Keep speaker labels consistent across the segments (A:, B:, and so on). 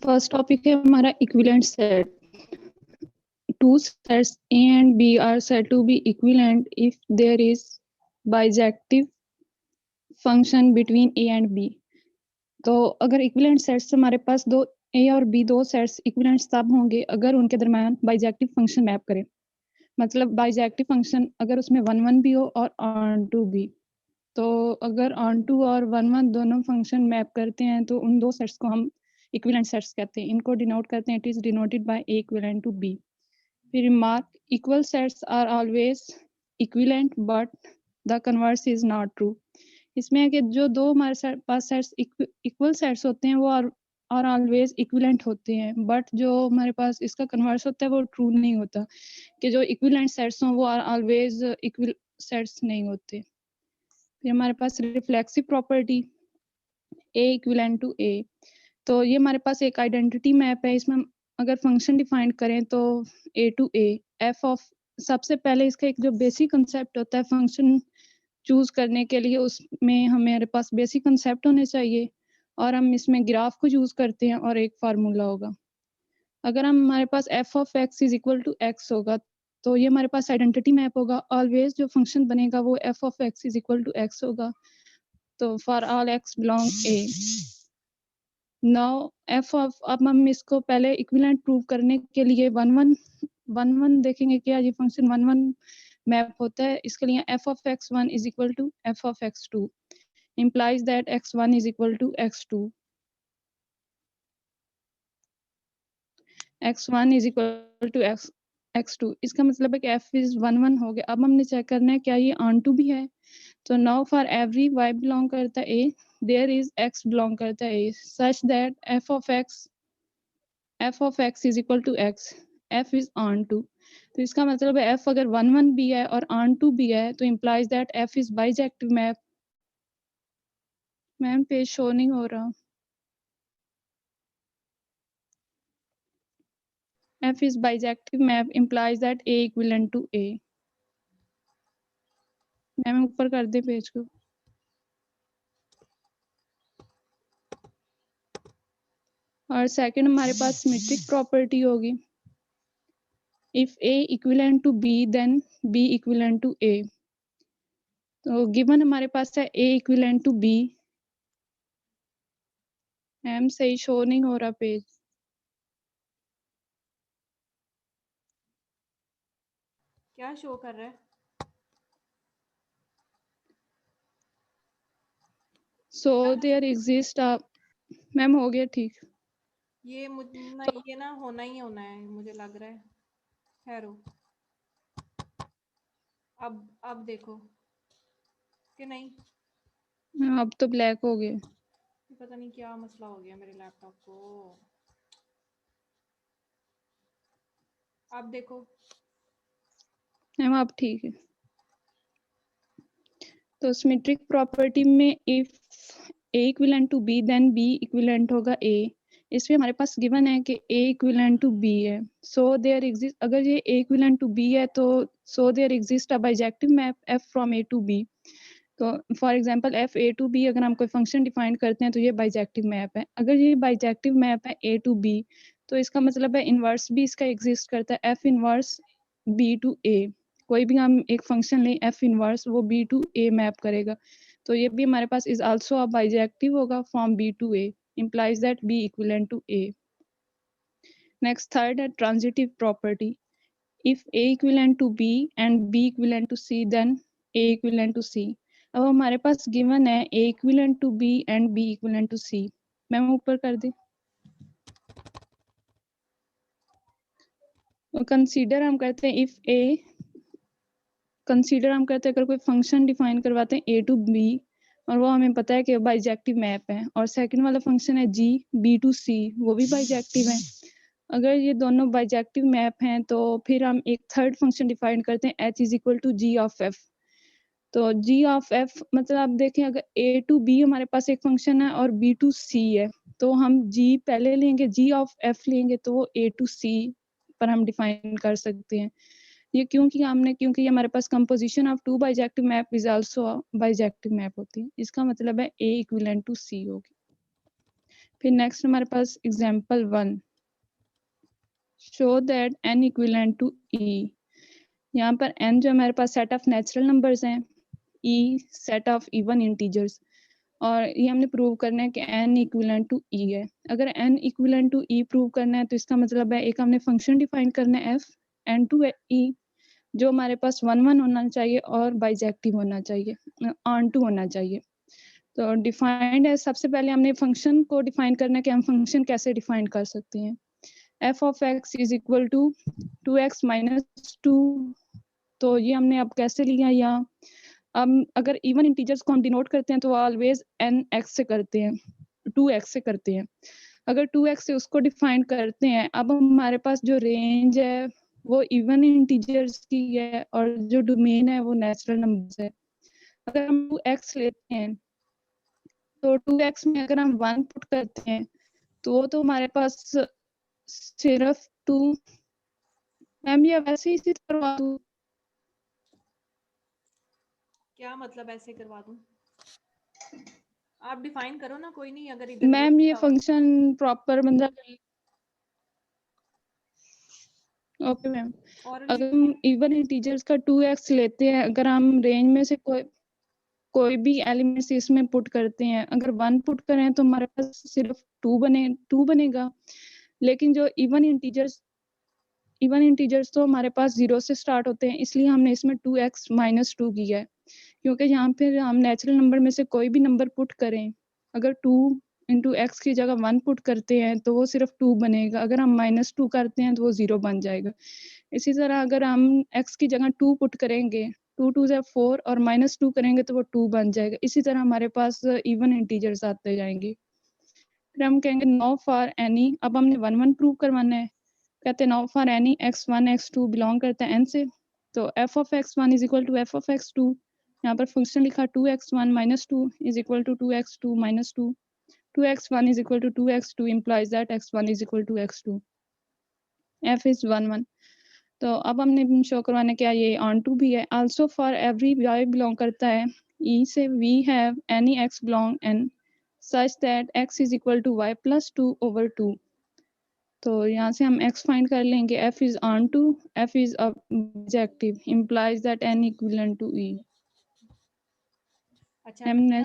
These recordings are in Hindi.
A: फर्स्ट टॉपिक है हमारा equivalent set. Two sets A and B are said to be equivalent if there is bijective function between A and B. तो अगर इक्विवेलेंट सेट्स हमारे पास दो A और B दो सेट्स इक्विवेलेंट तब होंगे अगर उनके दरम्यान बाइजेक्टिव फंक्शन मैप करें. मतलब बाइजेक्टिव फंक्शन अगर उसमें 1 1 भी हो और ऑन टू भी. तो अगर ऑन टू और 1 1 दोनों फंक्शन मैप करते हैं तो उन दो सेट्स को हम इक्विवेलेंट सेट्स कहते हैं. इनको डिनोट करते हैं. It is denoted by A equivalent to B. We remark equal sets are always equivalent but the converse is not true. इसमें है कि जो दो हमारे पास सेट्स इक्वल सेट्स होते हैं वो और ऑलवेज इक्विवेलेंट होते हैं. बट जो हमारे पास इसका कन्वर्स होता है वो ट्रू नहीं होता कि जो इक्विवेलेंट सेट्स हों वो ऑलवेज इक्वल सेट्स नहीं होते. फिर हमारे पास reflexive property A equivalent to A. तो ये हमारे पास एक आइडेंटिटी मैप है. इसमें अगर फंक्शन डिफाइन करें तो A to A f of सबसे पहले इसका एक जो बेसिक कंसेप्ट होता है फंक्शन चूज करने के लिए उसमें हमारे पास बेसिक कंसेप्ट होने चाहिए और हम इसमें ग्राफ को यूज करते हैं और एक फार्मूला होगा. अगर हमारे पास f of x is equal to x होगा तो ये हमारे पास आइडेंटिटी मैप होगा. ऑलवेज जो फंक्शन बनेगा वो f of x is equal to x होगा. तो for all x belong A. Now f of अब हम इसको पहले इक्विवेलेंट प्रूव करने के लिए 1 1 देखेंगे क्या ये फंक्शन 1 1 मैप होता है. इसके लिए f of x1 is equal to f of x2 implies that x1 is equal to x2. x1 is equal to x2. इसका मतलब है कि f is 1 1 हो गया. अब हमने चेक करना है क्या ये ऑन टू भी है. तो now for every y belong करता है A there is x belong करता है A such that f of x is equal to x. f is on to. तो इसका मतलब है f अगर 1 1 भी है और on to भी है तो implies that f is bijective map. Ma'am page show नहीं हो रहा. f is bijective map implies that A equivalent to A. Ma'am ऊपर कर दे पेज को. और सेकंड हमारे पास सिमेट्रिक प्रॉपर्टी होगी. If A equivalent to B then B equivalent to A. तो गिवन हमारे पास है A equivalent to B. Ma'am सही शो नहीं हो रहा पेज.
B: क्या शो कर रहा है?
A: So there exists a ma'am हो गया ठीक.
B: ये ये ना होना ही होना है मुझे लग रहा है. ठहरो अब देखो कि नहीं.
A: अब तो ब्लैक हो गए.
B: पता नहीं क्या मसला हो गया मेरे लैपटॉप को. अब देखो
A: मैम अब ठीक है. तो सिमेट्रिक प्रॉपर्टी में if A equivalent to B then B equivalent होगा A. इसमें हमारे पास गिवन है कि A इक्विवेलेंट टू B है. सो देयर एग्जिस्ट अगर ये A इक्विवेलेंट टू B है तो so there exist a bijective map F from A to B. तो for example F A to B अगर हम कोई फंक्शन डिफाइन करते हैं तो ये बाइजेक्टिव मैप है. अगर ये बाइजेक्टिव मैप है A टू B तो इसका मतलब है इनवर्स भी इसका एग्जिस्ट करता है. F inverse B to A. कोई भी हम एक फंक्शन लें F इनवर्स वो B टू A मैप करेगा. तो ये भी हमारे पास इज आल्सो अ बाइजेक्टिव होगा from B to A implies that B equivalent to A. Next third है transitive property. If A equivalent to B and B equivalent to C then A equivalent to C. अब हमारे पास गिवन है A equivalent to B and B equivalent to C. Ma'am ऊपर कर दे. कंसीडर हम करते हैं इफ A कंसीडर हम करते हैं अगर कोई फंक्शन डिफाइन करवाते हैं A टू B और वो हमें पता है कि बाइजेक्टिव मैप है. और सेकंड वाला फंक्शन है G B टू C वो भी बाइजेक्टिव है. अगर ये दोनों बाइजेक्टिव मैप हैं तो फिर हम एक थर्ड फंक्शन डिफाइन करते हैं H is equal to G of F. तो G ऑफ F मतलब आप देखें अगर A टू B हमारे पास एक फंक्शन है और B टू C है तो हम G पहले लेंगे G ऑफ F लेंगे तो वो A टू C पर हम डिफाइन कर सकते हैं. ये क्योंकि ये हमारे पास composition of two bijective map is also bijective map होती है. इसका मतलब है A इक्विवेलेंट टू C होगी. फिर नेक्स्ट हमारे पास example 1, show that n equivalent to e। यहाँ पर n जो हमारे पास सेट ऑफ नेचुरल नंबर्स हैं, e set of even integers, और ये हमने प्रूव करना है कि n इक्विवेलेंट टू e है। अगर n equivalent to e prove करना है तो इसका मतलब है एक हमने फंक्शन डिफाइन करना है f n टू e, जो हमारे पास 1 1 होना चाहिए और बाइजेक्टिव होना चाहिए, ऑन टू होना चाहिए। तो डिफाइंड है, सबसे पहले हमने फंक्शन को डिफाइन करना है कि हम फंक्शन कैसे डिफाइन कर सकते हैं। f of x is equal to 2x minus 2। तो ये हमने अब कैसे लिया, यहाँ अब अगर इवन इंटीजर्स को हम डिनोट करते हैं तो ऑलवेज nx से करते हैं, 2x से करते हैं। अगर 2x से उसको डिफाइन करते हैं, अब हमारे पास जो रेंज है वो इवन इंटीजर्स की है और जो डोमेन है वो नेचुरल नंबर्स है। अगर हम 2x लेते हैं तो 2x में अगर हम 1 पुट करते हैं तो वो तो हमारे पास सिर्फ 2। मैम ये वैसे ही इसी करवा दूं?
B: क्या मतलब ऐसे करवा दूं? आप डिफाइन करो ना, कोई नहीं, अगर इधर
A: मैम ये फंक्शन प्रॉपर बंदा ओके मैम।
B: और
A: अगर हम इवन इंटीजर्स का 2x लेते हैं, अगर हम रेंज में से कोई भी एलिमेंट्स इसमें पुट करते हैं, अगर 1 पुट करें तो हमारे पास सिर्फ 2 बनेगा। लेकिन जो इवन इंटीजर्स तो हमारे पास 0 से स्टार्ट होते हैं, इसलिए हमने इसमें 2x माइनस 2 किया है, क्योंकि यहाँ पे हम नेचुरल नंबर में से कोई भी नंबर पुट करें, अगर 2 इंटू एक्स की जगह 1 पुट करते हैं तो वो सिर्फ 2 बनेगा। अगर हम माइनस 2 करते हैं तो वो 0 बन जाएगा। इसी तरह अगर हम x की जगह 2 पुट करेंगे, 2 2 से 4 और माइनस 2 करेंगे तो वो 2 बन जाएगा। इसी तरह हमारे पास इवन इंटीजर्स आते जाएंगे। फिर हम कहेंगे नो फॉर एनी, अब हमने 1 1 प्रूव करवाना है। कहते हैं know for any x1 x2 belong करता है n से, तो f of x1 is equal to f of x2। यहाँ पर फंक्शन लिखा 2x1 minus 2 is equal to 2x2 minus 2। 2x1 is equal to 2x2 implies that x1 is equal to x2। f is 1 1। तो अब हमने शो करवाना क्या ये ऑन टू भी है। Also for every y belong करता है e से we have any x belong n such that x is equal to y plus 2 over 2। तो यहाँ से हम x फाइंड कर लेंगे। f is onto, f is objective, implies that n equivalent to e।
B: अच्छा, मैं ना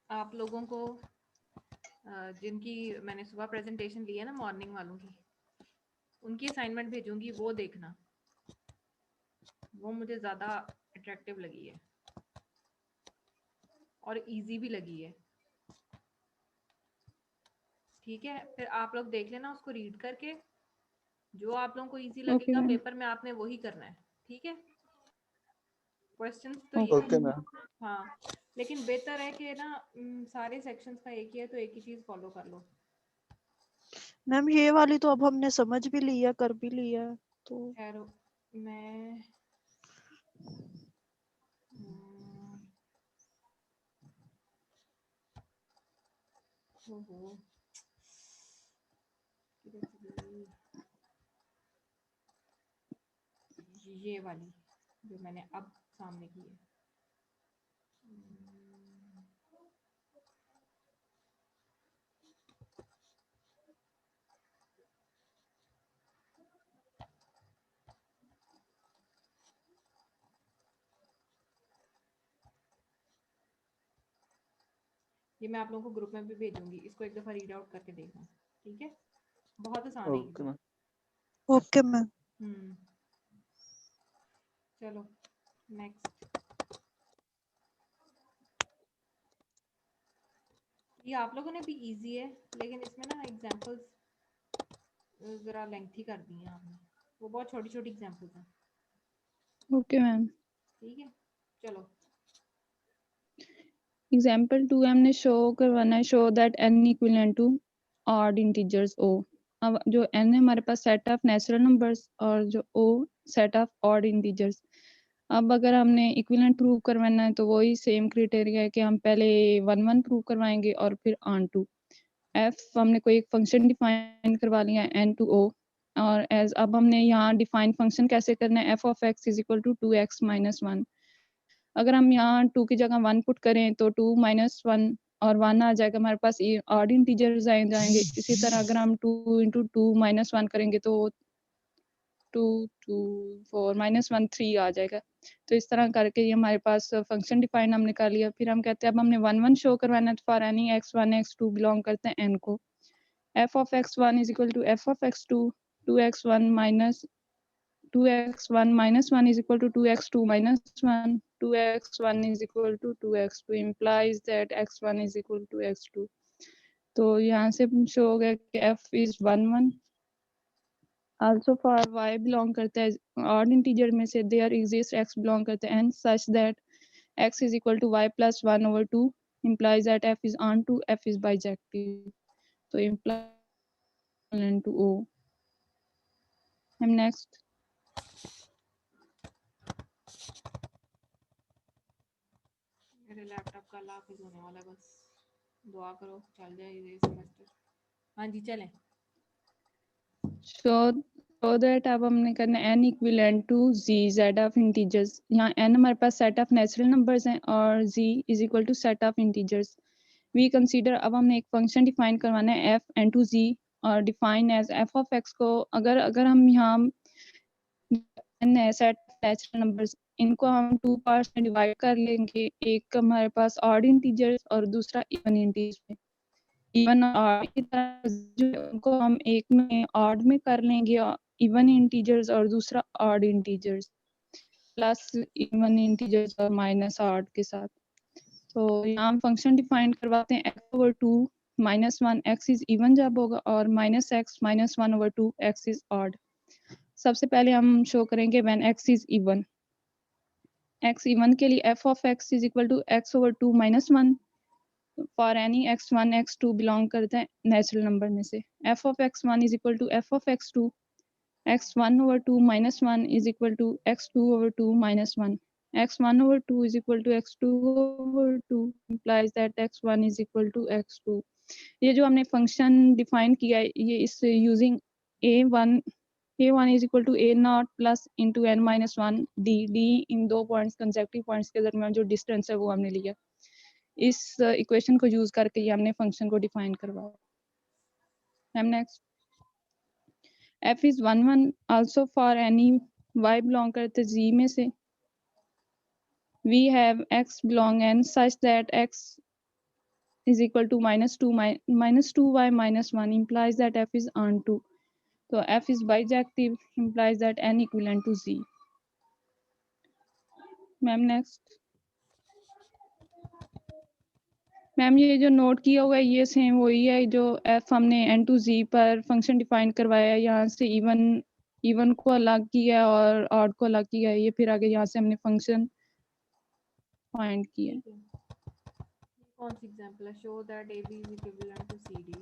B: आप लोगों को जिनकी मैंने सुबह प्रेजेंटेशन ली है ना मॉर्निंग वालों की, उनकी असाइनमेंट भेजूंगी, वो देखना, वो मुझे ज्यादा अट्रैक्टिव लगी है और इजी भी लगी है। ठीक है, फिर आप लोग देख लेना उसको रीड करके, जो आप लोगों को इजी लगेगा
A: Okay,
B: पेपर में आपने वही करना है। ठीक है, क्वेश्चंस तो
A: okay,
B: यही है। हाँ, लेकिन बेहतर है कि ना सारे सेक्शंस का एक ही है तो एक ही चीज फॉलो कर लो।
C: मैम ये वाली तो अब हमने समझ भी लिया, कर भी लिया, तो
B: खैर मैं ओहो ये वाली जो मैंने अब सामने की है, ये मैं आप लोगों को ग्रुप में भी भेजूंगी, इसको एक दफा रीड आउट करके देखना। ठीक है, बहुत आसान है।
C: Okay ma'am.
B: चलो नेक्स्ट। ये आप लोगों ने भी इजी है, लेकिन इसमें ना एग्जांपल्स जरा लेंथी कर दी हैं आपने, वो बहुत छोटी छोटी एग्जांपल्स हैं।
A: Okay ma'am.
B: ठीक है, चलो
A: एग्जाम्पल 2 हमने शो करवाना है, show that n equivalent to odd integers o। अब जो n है हमारे पास सेट ऑफ नेचुरल नंबर्स और जो o set of odd integers. अब अगर हमने इक्विवेलेंट प्रूव करवाना है तो वही सेम क्राइटेरिया है कि हम पहले 1 1 प्रूव करवाएंगे और फिर ऑन टू। f हमने कोई एक फंक्शन डिफाइन करवा लिया है n टू o, और एज अब हमने यहाँ डिफाइन फंक्शन कैसे करना है, f of x is equal to 2x minus 1। अगर हम यहाँ 2 की जगह 1 पुट करें तो 2 माइनस 1 और 1 आ जाएगा, हमारे पास ऑड इंटीजर्स आ जाएंगे। इसी तरह अगर हम 2 इंटू 2 माइनस 1 करेंगे तो 2 2 4 माइनस 1 3 आ जाएगा। तो इस तरह करके ये हमारे पास फंक्शन डिफाइन हमने कर लिया। फिर हम कहते हैं अब हमने 1 1 शो करवाना है for any x1 x2 belong करते हैं n को। f of x1 is equal to f of x2 2x1 minus 1 is equal to 2x2 minus 1 2x1 is equal to 2x2 implies that x1 is equal to x2। तो यहाँ से शो हो गया कि f is 1 1। also for y belong करता है odd integer में से there exists x belong करता है n such that x is equal to y plus 1 over 2 implies that f is on to f is bijective। तो implies to O। I'm next।
B: मेरे लैपटॉप का लाख होने वाला है, बस दुआ करो चल जाए ये सेमेस्टर। हाँ जी चलें।
A: so that अब हमने करना है n equivalent to z z of integers। यहाँ n हमारे पास set of natural numbers हैं और z is equal to set of integers। we consider अब हमने एक function define करवाना है f and to z और define as f of x को अगर हम यहाँ n है set of natural numbers, इनको हम 2 parts में divide कर लेंगे। एक हमारे पास odd integers और दूसरा even integers में। इवन ऑड की तरह जो उनको हम एक में ऑड में कर लेंगे इवन इंटीजर्स और दूसरा odd integers plus even integers और माइनस ऑड के साथ। तो यहाँ हम फंक्शन डिफाइन करवाते हैं x over 2 minus 1 x is even जब होगा और minus x minus 1 over 2 x is odd. सबसे पहले हम शो करेंगे when x is even. x even के लिए f of x is equal to x over 2 minus 1 for any x1 x2 belong करते हैं नेचुरल नंबर में से। f of x1 is equal to f of x2 x1 over 2 minus 1 is equal to x2 over 2 minus 1 x1 over 2 is equal to x2 over 2 implies that x1 is equal to x2। ये जो हमने फंक्शन डिफाइन किया है ये इस using a1 is equal to a not plus into n minus 1 d इन दो पॉइंट्स कंसेक्टिव पॉइंट्स के दरमियान जो डिस्टेंस है वो हमने लिया। इस इक्वेशन को यूज करके ये हमने फंक्शन को डिफाइन करवाया। Next f is 1 1 also for any y belong करते z में से we have x belong n such that x is equal to minus 2y minus 1 implies that f is on 2। तो f is bijective implies that n equivalent to z। Ma'am next. Ma'am ये जो नोट किया हुआ है ये सेम वही है जो f हमने n to z पर फंक्शन डिफाइन करवाया है। यहाँ से इवन को अलग किया और ऑड को अलग किया है। ये फिर आगे यहाँ से हमने फंक्शन फाइंड किया है।
B: कौन सी एग्जांपल है? Show that ab is equivalent to cd।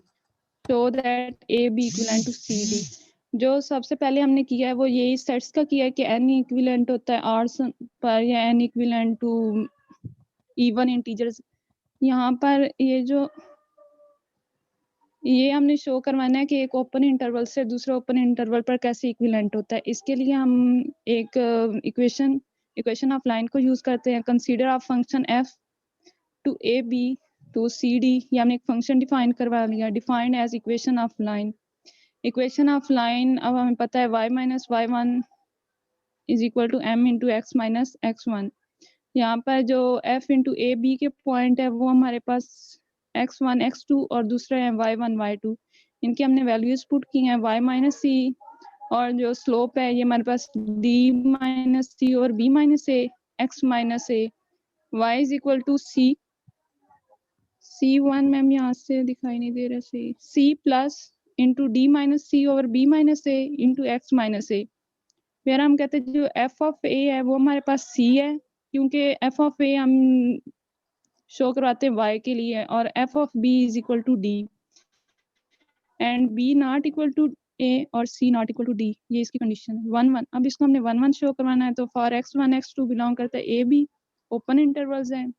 A: Show that a b equivalent to cd। जो सबसे पहले हमने किया है वो यही सेट्स का किया है कि n इक्विवेलेंट होता है ऑड्स पर या n equivalent to even integers. यहाँ पर ये हमने शो करवाना है कि एक ओपन इंटरवल से दूसरे ओपन इंटरवल पर कैसे इक्विवेलेंट होता है। इसके लिए हम एक इक्वेशन ऑफ लाइन को यूज करते हैं। Consider of function f to a b to c d। ये हमने एक फंक्शन डिफाइन करवा लिया defined as equation of line. Equation of line अब हमें पता है y minus y1 is equal to m into x minus x1। यहाँ पर जो f इंटू a b के पॉइंट है वो हमारे पास x1 x2 और दूसरे हैं y1 y2। इनकी हमने वैल्यूज पुट की हैं y माइनस c और जो स्लोप है ये हमारे पास d माइनस c और b minus a x minus a y is equal to c1 ma'am यहाँ से दिखाई नहीं दे रहा c plus into d minus c over b minus a into x minus a। फिर हम कहते हैं जो f ऑफ a है वो हमारे पास c है क्योंकि f ऑफ a हम शो करवाते हैं y के लिए और f of b is equal to d and b not equal to a और c not equal to d। ये इसकी कंडीशन है 1 1। अब इसको हमने 1 1 शो करवाना है तो फॉर x1 x2 बिलोंग करता है a b ओपन इंटरवल्स हैं।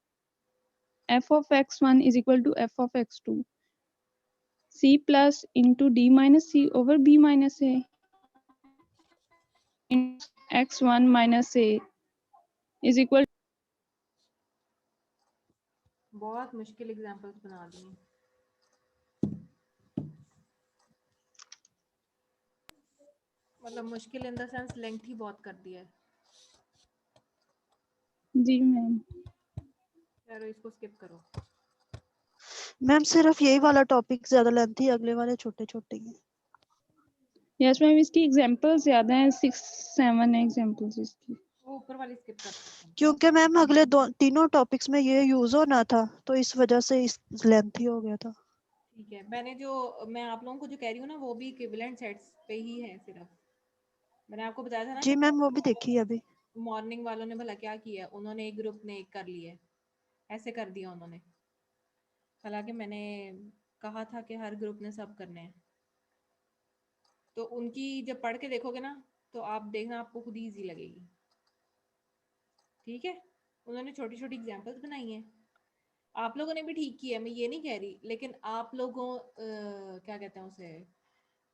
A: f of x1 is equal to f of x2 c plus into d minus c over b minus a into x1 minus a is equal।
B: बहुत मुश्किल एग्जांपल्स बना दिए। मतलब मुश्किल इन द सेंस लेंथ ही बहुत कर दिया है।
A: जी मैम।
B: यारो इसको स्किप करो।
C: मैम सिर्फ यही वाला टॉपिक ज्यादा लेंथी, अगले वाले छोटे छोटे हैं।
A: यस मैम, इसकी एग्जांपल्स ज्यादा हैं, 6-7 एग्जांपल्स इसकी।
B: वो ऊपर वाली स्किप कर सकते हैं।
C: क्योंकि मैम अगले तीनों टॉपिक्स में ये यूज होना था, तो इस वजह से इस लेंथी हो गया था।
B: ठीक है, मैं आप लोगों को जो कह रही हूँ ना वो भी इक्विवेलेंट सेट्स पे ही है सिर्फ। मैंने आपको बताया था ना
C: जी
B: कि
C: मैम वो भी देखी है अभी।
B: मॉर्निंग वालों ने भला क्या किया, उन्होंने एक ग्रुप ने एक कर लिए, ऐसे कर दिया उन्होंने। हालांकि मैंने कहा था कि हर ग्रुप ने सब करने हैं। तो उनकी जब पढ़ के देखोगे ना तो आप देखना आपको खुद ही ईजी लगेगी। ठीक है, उन्होंने छोटी छोटी एग्जांपल्स बनाई हैं। आप लोगों ने भी ठीक किया, मैं ये नहीं कह रही, लेकिन आप लोगों क्या कहते हैं उसे,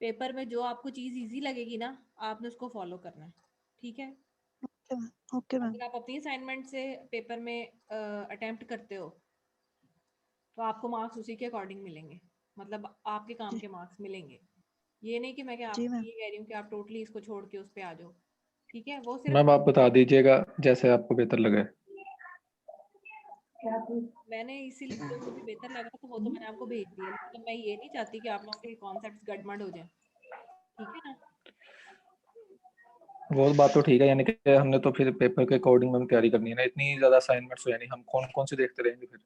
B: पेपर में जो आपको चीज़ इजी लगेगी ना आपने उसको फॉलो करना है। ठीक है,
C: ओके मैम।
B: अगर आप अपनी असाइनमेंट से पेपर में अटेम्प्ट करते हो तो आपको मार्क्स उसी के अकॉर्डिंग मिलेंगे, मतलब आपके काम
C: जी
B: के मार्क्स मिलेंगे। ये नहीं कि मैं क्या
C: जी
B: आपको
C: मैम।
B: ये कह रही हूँ कि आप टोटली इसको छोड़ के उस पे आ जाओ। ठीक है, वो सिर्फ
D: मैम आप बता दीजिएगा जैसे आपको बेहतर लगे।
B: मैंने इसीलिए जो मुझे बेहतर लगा तो वो तो मैंने आपको भेज दिया, लेकिन मैं ये नहीं चाहती कि आप लोगों के कॉन्सेप्ट्स गड़बड़ हो जाए। ठीक है ना।
D: वो बात तो ठीक है, यानी कि हमने तो फिर पेपर के अकॉर्डिंग मैम तैयारी करनी है ना, इतनी ज्यादा असाइनमेंट्स हो, यानी हम कौन कौन से देखते रहेंगे फिर।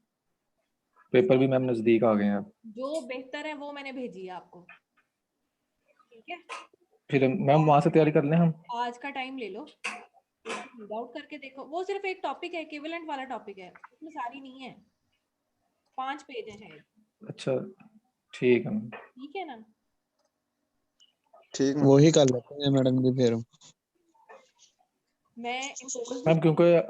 D: पेपर भी मैम नजदीक आ गए हैं अब।
B: जो बेहतर है वो मैंने भेजी है आपको। ठीक है,
D: फिर मैम वहां से तैयारी कर लें हम।
B: आज का टाइम ले लो, रीड आउट करके देखो। वो सिर्फ एक टॉपिक है, इक्विवेलेंट वाला टॉपिक है, उसमें सारी नहीं है, 5 पेज है शायद।
D: अच्छा ठीक है मैम।
B: ठीक है ना।
E: ठीक मैम।
F: वही कर लेते हैं मैडम जी फिर।
B: मैं इम्पोज नहीं
D: मैम
B: कर
D: क्योंकि
B: रही,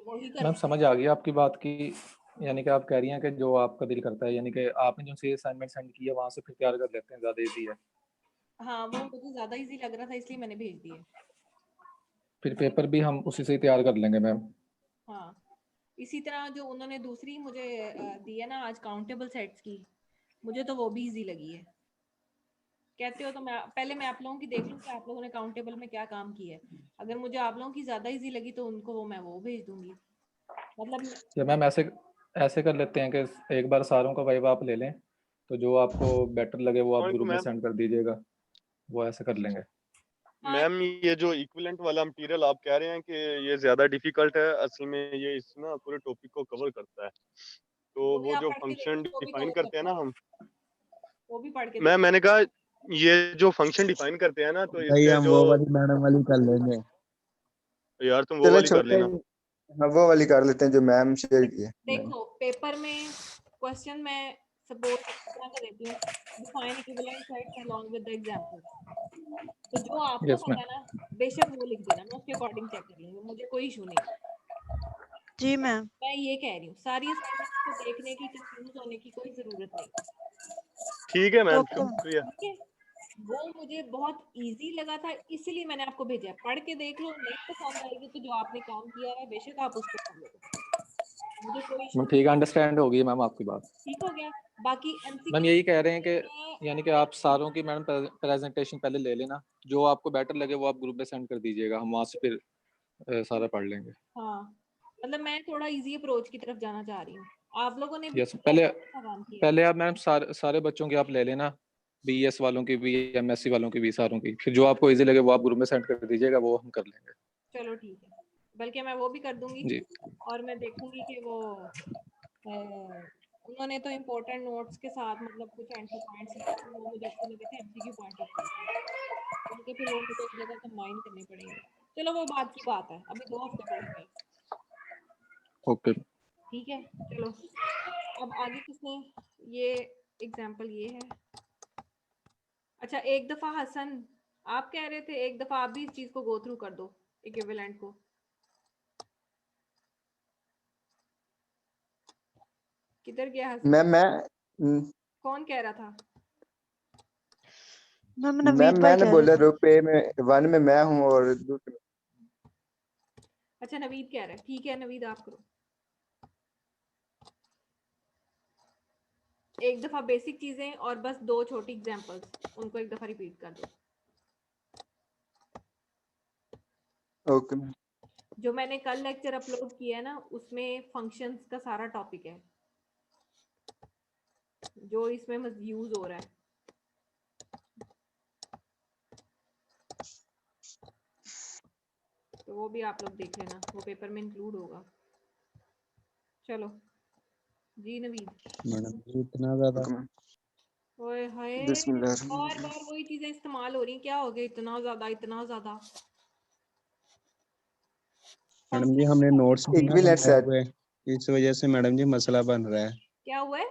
B: वही
D: मैम
B: करना है।
D: समझ आ गई आपकी बात की, यानी कि आप कह रही हैं कि जो आपका दिल करता है, यानी कि आपने जो सी असाइनमेंट सेंड किया वहां से फिर तैयार कर लेते हैं, ज्यादा इजी है।
B: हाँ, वो मुझे ज्यादा इजी लग रहा था इसलिए मैंने भेज दिए।
D: फिर पेपर भी हम उसी से ही तैयार कर लेंगे मैम।
B: हाँ, इसी तरह जो उन्होंने दूसरी मुझे दी है ना आज काउंटेबल सेट्स की, मुझे तो वो भी इजी लगी है। कहते हो तो मैं आप लोगों की देख लूँ कि आप लोगों ने काउंटेबल में क्या काम किया है। अगर मुझे आप लोगों की ज्यादा इजी लगी तो उनको मैं वो भेज दूंगी। मतलब
D: या मैम ऐसे ऐसे कर लेते हैं कि एक बार सारों का वाइवा आप ले लें, तो जो आपको बेटर लगे वो आप
E: वालेकुम
D: ग्रुप में
E: मैम।
D: सेंड कर दीजिएगा, वो ऐसे कर लेंगे।
B: हाँ,
E: मैम ये जो इक्विवेलेंट वाला मटेरियल आप कह रहे हैं कि ये ज्यादा डिफिकल्ट है, असल में ये इस ना पूरे टॉपिक को कवर करता है। तो
B: वो भी
E: वो
B: आप
E: जो
B: पढ़ के
E: फंक्शन
B: देखो, वो भी
E: डिफाइन
B: कवर
E: करते हैं
B: करता
E: ना
B: है।
E: हम,
B: वो भी पढ़ के
E: मैंने
B: देखो।
E: कहा ये जो फंक्शन डिफाइन करते हैं ना, तो
F: भाई
E: इसके
F: हम
E: जो,
F: वो वाली मैडम वाली कर लेंगे।
E: यार तुम वो
G: चलो
E: वाली कर
G: छोटे,
E: लेना।
G: हाँ वो वाली कर लेते हैं जो मैम शेयर की है मैंने।
B: देखो पेपर में क्वेश्चन मैं सपोज इस तरह का देती हूँ, define equivalent sets along with the example. तो जो आपको
D: यस
B: पता है
D: मैम।
B: ना बेशक वो लिख देना, मैं उसके अकॉर्डिंग चेक कर लूंगी, मुझे कोई इशू नहीं।
C: जी मैम।
B: मैं ये कह रही हूँ सारी असाइनमेंट को देखने की, कंफ्यूज होने की कोई जरूरत नहीं।
E: ठीक है मैम,
C: ओके मैम।
E: शुक्रिया।
B: ठीक है, वो मुझे बहुत इजी लगा था इसलिए मैंने आपको भेजा है। पढ़ के देख लो, नहीं पसंद आएगी तो जो आपने काम किया है बेशक आप उसको फॉलो करो, मुझे कोई इशू
D: मैम
B: नहीं।
D: ठीक है, अंडरस्टैंड होगी मैम आपकी बात।
B: ठीक हो गया। बाकी
D: मैम
B: एमसीक्यू
D: यही कह रहे हैं
B: मैं
D: कि यानी कि आप सारों की मैडम प्रेजेंटेशन पहले ले लेना, जो आपको बेटर लगे वो आप ग्रुप में सेंड कर दीजिएगा, हम वहाँ से फिर सारा पढ़ लेंगे।
B: हाँ, मतलब मैं थोड़ा इजी अप्रोच की तरफ जाना चाह रही हूँ। आप लोगों ने भी
D: यस, पहले
B: अच्छा काम किया है।
D: पहले आप मैम सारे बच्चों की आप ले लेना, बीएस वालों की भी, एमएससी वालों की भी, सारों की, फिर जो आपको इजी लगे वो आप ग्रुप में सेंड कर दीजिएगा, वो हम कर लेंगे।
B: चलो ठीक है, बल्कि मैं वो भी कर दूंगी।
D: जी
B: और मैं देखूंगी कि वो उन्होंने तो इम्पोर्टेंट नोट्स के साथ मतलब कुछ एंट्री पॉइंट्स लिए थे, वो मुझे अच्छे लगे थे एमसीक्यू पॉइंट ऑफ व्यू से। उनके फिर वो मुझे एक जगह कंबाइन करने पड़ेंगे। चलो वो बात की बात है, अभी 2 हफ्ते पड़े हुए हैं।
D: ओके।
B: ठीक है, चलो अब आगे किसने ये एग्जाम्पल ये है। अच्छा, एक दफा हसन आप कह रहे थे एक दफा आप भी इस चीज को गो थ्रू कर दो, इक्विवेलेंट को। किधर गया हसन?
G: मैं
B: कौन कह रहा था?
C: मैम नवीद भाई
G: मैंने
C: कह रहे
G: बोला
C: थे।
G: रुपए में 1 में मैं हूँ और दूसरे
B: अच्छा, नवीद कह रहा है। ठीक है नवीद आप करो। एक दफा बेसिक चीजें और बस 2 छोटी एग्जांपल्स उनको एक दफा रिपीट कर दो।
G: Okay ma'am.
B: जो मैंने कल लेक्चर अपलोड किया है ना, उसमें फंक्शंस का सारा टॉपिक है जो इसमें यूज हो रहा है। तो वो भी आप लोग देख लेना, वो पेपर में इंक्लूड होगा। चलो जी नवीद।
F: मैडम जी इतना ज्यादा
G: ओके मैम।
B: ओए हाय, बार बार वही चीजें इस्तेमाल हो रही, क्या हो गया इतना ज्यादा इतना ज्यादा?
F: मैडम जी हमने नोट्स भी ना
G: इक्विवेलेंट
F: बनाए
G: सेट।
F: हुए, इस वजह से मैडम जी मसला बन रहा है।
B: क्या हुआ है?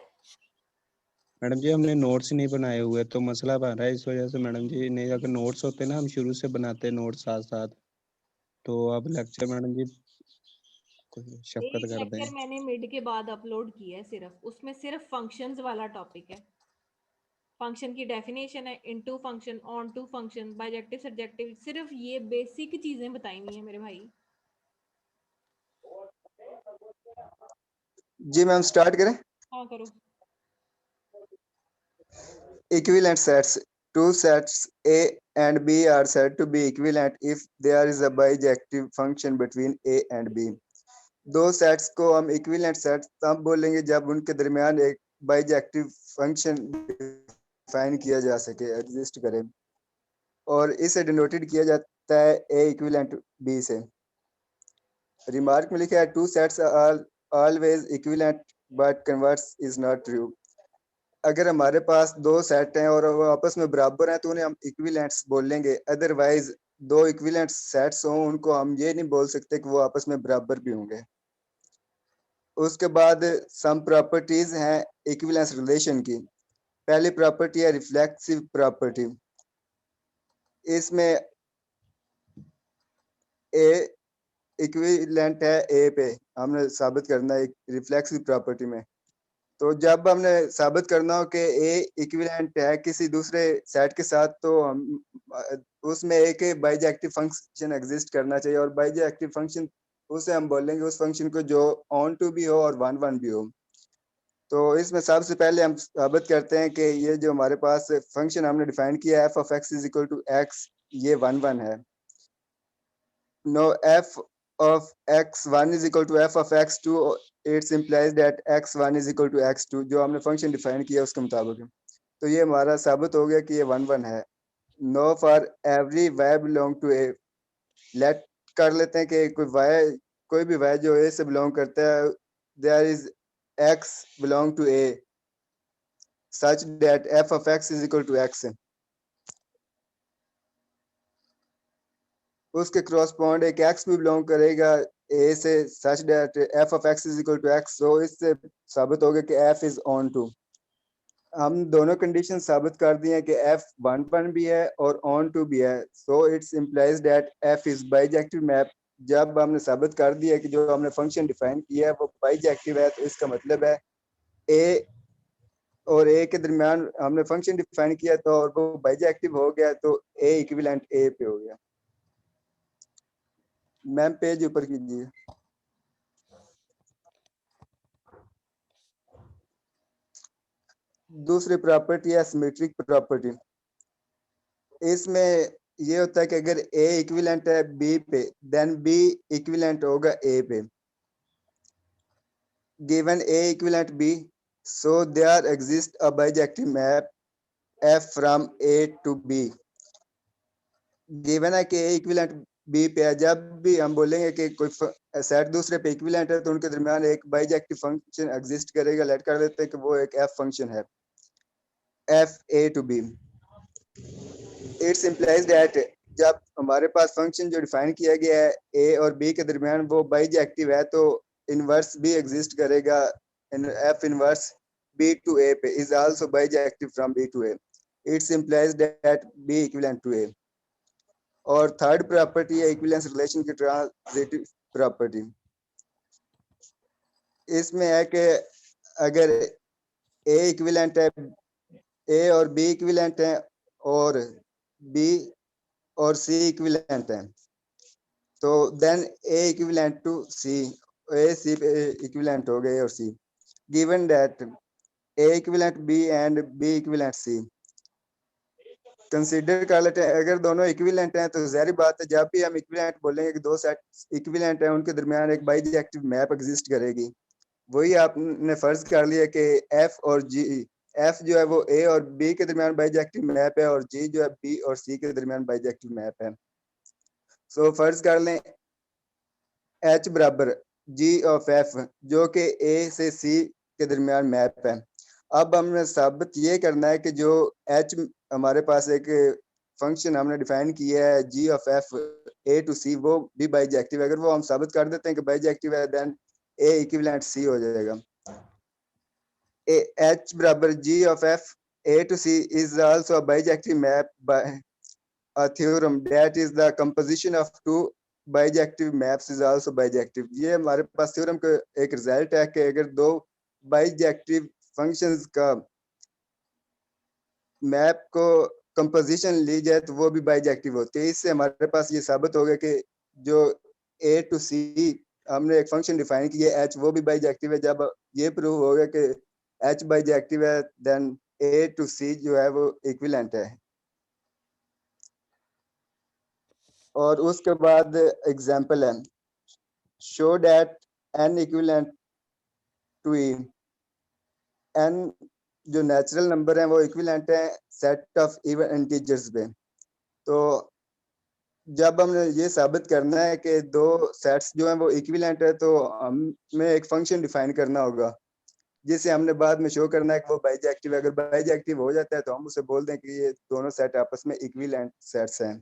F: मैडम जी हमने नोट्स नहीं बनाए हुए तो मसला बन रहा है इस वजह से मैडम जी। नहीं अगर नोट्स होते ना, हम शुरू से बनाते नोट्स साथ साथ, तो अब लेक्चर मैडम जी कोई शफकत
B: एक
F: कर
B: लेक्चर
F: दें।
B: मैंने मिड के बाद अपलोड किया है, सिर्फ उसमें सिर्फ फंक्शंस वाला टॉपिक है। फंक्शन की डेफिनेशन है, into function, onto function, bijective subjective, सिर्फ ये बेसिक चीजें बताई हुई है मेरे भाई।
G: जी मैम स्टार्ट करें।
B: हाँ करो।
G: Equivalent sets. Two sets A and B are said to be equivalent if there is a bijective function between A and B. दो सेट्स को हम इक्विवेलेंट सेट तब बोलेंगे जब उनके दरमियान एक बाइजेक्टिव फंक्शन डिफाइन किया जा सके, एग्जिस्ट करे, और इसे डिनोटेड किया जाता है ए इक्विवेलेंट बी से। रिमार्क में लिखा है two sets are always equivalent but converse is not true. अगर हमारे पास दो सेट हैं और वो आपस में बराबर हैं तो उन्हें हम इक्विवेलेंट्स बोलेंगे। अदरवाइज दो इक्विवेलेंट सेट्स हों उनको हम ये नहीं बोल सकते कि वो आपस में बराबर भी होंगे। उसके बाद सम प्रॉपर्टीज हैं इक्विवेलेंस रिलेशन की। पहली प्रॉपर्टी है रिफ्लेक्सिव प्रॉपर्टी। इसमें ए इक्विवेलेंट है ए पे, हमने साबित करना है रिफ्लेक्सिव प्रॉपर्टी में। तो जब हमने साबित करना हो कि ए इक्विवेलेंट है किसी दूसरे सेट के साथ, तो हम उसमें एक बाइजेक्टिव फंक्शन एग्जिस्ट करना चाहिए, और बाइजेक्टिव फंक्शन उसे हम बोलेंगे उस फंक्शन को जो ऑन टू भी हो और वन वन भी हो। तो इसमें सबसे पहले हम साबित करते हैं कि ये जो हमारे पास फंक्शन हमने डिफाइन किया है f of x is equal to x, ये वन वन है। नो एफ of x1 is equal to f of x2, it implies that x1 is equal to x2, जो हमने फंक्शन डिफाइन किया उसके मुताबिक। तो ये हमारा साबित हो गया कि ये वन वन है। Now for every y belong to A, let कर लेते हैं कि कोई भी y जो a से बिलोंग करता है, there is x belong to a such that f of x is equal to x। उसके क्रॉसपॉन्ड एक x भी बिलोंग करेगा a से such that f of x is equal to x। so इससे साबित हो गया कि f is on to। हम दोनों कंडीशन साबित कर दिए हैं कि f वन वन भी है और on to भी है। so it's implies that f is bijective map. जब हमने साबित कर दिया कि जो हमने फंक्शन डिफाइन किया है वो बाइजेक्टिव है, तो इसका मतलब है a और a के दरमियान हमने फंक्शन डिफाइन किया तो और वो बाइजेक्टिव हो गया, तो a इक्विवेलेंट a पे हो गया। मैम पेज ऊपर कीजिए। दूसरी प्रॉपर्टी है सिमेट्रिक प्रॉपर्टी। इसमें ये होता है कि अगर a इक्विवेलेंट है b पे, देन b इक्विवेलेंट होगा a पे। Given a equivalent b, so there exists a bijective map f from a to b। Given है कि a इक्विवेलेंट b पे है, जब भी हम बोलेंगे कि कोई सेट दूसरे पे इक्विवेलेंट है तो उनके दरमियान एक बाइजेक्टिव फंक्शन एग्जिस्ट करेगा। लेट कर देते हैं कि वो एक f फंक्शन है, f a to b। It's implies that जब हमारे पास फंक्शन जो डिफाइन किया गया है a और b के दरमियान वो बाइजेक्टिव है, तो इनवर्स भी एग्जिस्ट करेगा। f inverse b to a पे is also bijective from b to a। It's implies that b equivalent to a। और थर्ड प्रॉपर्टी है इक्विवेलेंस रिलेशन की ट्रांजिटिव प्रॉपर्टी। इसमें है कि अगर a इक्विवेलेंट है, a और b इक्विवेलेंट है और b और c इक्विवेलेंट है, तो then a equivalent to c, a c पे इक्विवेलेंट हो गए और c। Given that A equivalent B and B equivalent C। Consider कर लेते हैं अगर दोनों इक्विवेलेंट हैं तो जाहिर बात है जब भी हम इक्विवेलेंट बोलेंगे कि दो सेट इक्विवेलेंट हैं उनके दरमियान एक बाइजेक्टिव मैप एग्जिस्ट करेगी। वही आपने फर्ज कर लिया कि F और G, F जो है वो A और B के दरमियान बाइजेक्टिव मैप है और G जो है B और C के दरमियान बाइजेक्टिव मैप है। सो फर्ज कर लें H बराबर G ऑफ F जो कि A से C के दरमियान मैप है। अब हमने साबित ये करना है कि जो H हमारे पास एक फंक्शन हमने डिफाइन किया है G of F A to C वो भी बाइजेक्टिव है। अगर वो हम साबित कर देते हैं कि बाइजेक्टिव है देन A इक्विवेलेंट C हो जाएगा। H बराबर G of F A to C is also a bijective map by a theorem that is the composition of two bijective maps is also bijective। ये हमारे पास थ्योरम का एक रिजल्ट है कि अगर दो बाइजेक्टिव फंक्शंस का मैप को कंपोजिशन ली जाए तो वो भी बाइजेक्टिव होती है। इससे हमारे पास ये साबित हो गया कि जो A to C हमने एक फंक्शन डिफाइन किया H वो भी बाइजेक्टिव है। जब ये प्रूव हो गया कि H बाइजेक्टिव है देन A to C जो है वो इक्विवेलेंट है। और उसके बाद एग्जांपल है show that n equivalent to E, n जो नेचुरल नंबर है वो इक्विवेलेंट है सेट ऑफ इवन इंटीजर्स पे। तो जब हमने ये साबित करना है कि दो सेट्स जो हैं वो इक्विवेलेंट है तो हमें एक फंक्शन डिफाइन करना होगा जिसे हमने बाद में शो करना है कि वो बाइजेक्टिव है। अगर बाइजेक्टिव हो जाता है तो हम उसे बोल दें कि ये दोनों सेट आपस में इक्विवेलेंट सेट्स हैं।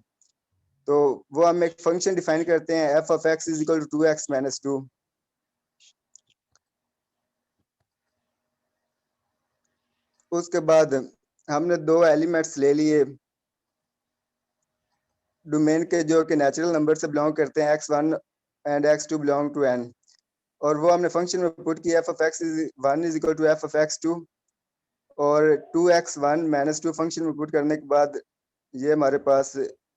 G: तो वो हम एक फंक्शन डिफाइन करते हैं f of x is equal to 2x minus 2। उसके बाद हमने दो एलिमेंट्स ले लिए डोमेन के जो कि नेचुरल नंबर से बिलोंग करते हैं x1 and x2 belong to n और वो हमने फंक्शन में पुट किया f of x1 is equal to f of x2 और 2x1 minus 2 फंक्शन में पुट करने के बाद ये हमारे पास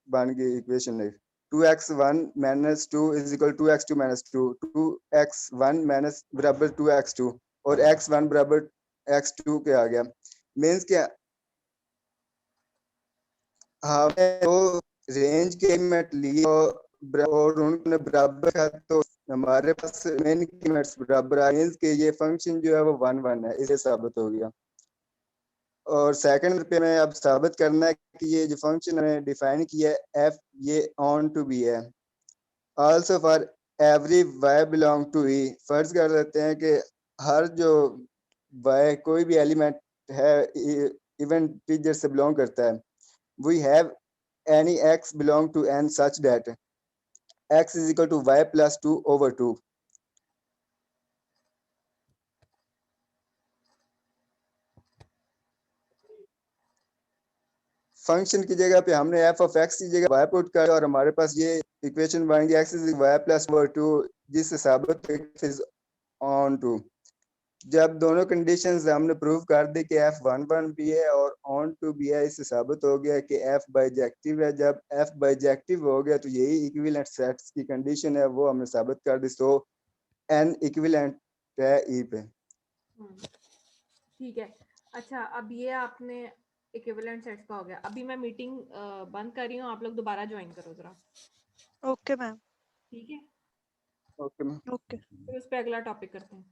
G: बन गई इक्वेशन है 2x1 minus 2 is equal to 2x2 minus 2 2x1 minus बराबर 2x2 और x1 बराबर x2 के आ गया। मीन्स क्या हमने वो रेंज के एलिमेंट लिए और उन्होंने बराबर का तो हमारे पास मेन के एलिमेंट्स बराबर आए मींस के ये फंक्शन जो है वो 1 1 है। इसे साबित हो गया। और सेकंड पे में अब साबित करना है कि ये जो फंक्शन हमने डिफाइन किया है f ये ऑन टू बी है। Also for every y belong to e फर्ज कर लेते हैं कि हर जो y कोई भी एलिमेंट है इवन इंटीजर से बिलोंग करता है we have any x belong to n such that x is equal to y plus 2 over 2। Function की जगह पे हमने f of x की जगह y पुट कर और हमारे पास ये इक्वेशन बन गई x is y plus over 2 जिससे साबित is on to। जब दोनों कंडीशंस हमने प्रूव कर दी कि f 1 1 भी है और on to भी है इससे साबित हो गया कि f बाइजेक्टिव है। जब f बाइजेक्टिव हो गया तो यही इक्विवेलेंट सेट्स की कंडीशन है वो हमने साबित कर दी। सो n इक्विवेलेंट है e पे।
B: ठीक है। अच्छा अब ये आपने इक्विवेलेंट सेट्स का हो गया। अभी मैं मीटिंग बंद कर रही हूँ, आप लोग दोबारा ज्वाइन करो जरा।
C: Okay ma'am.
B: ठीक है,
G: ओके मैम।
C: ओके।
B: फिर उस पे अगला टॉपिक करते हैं।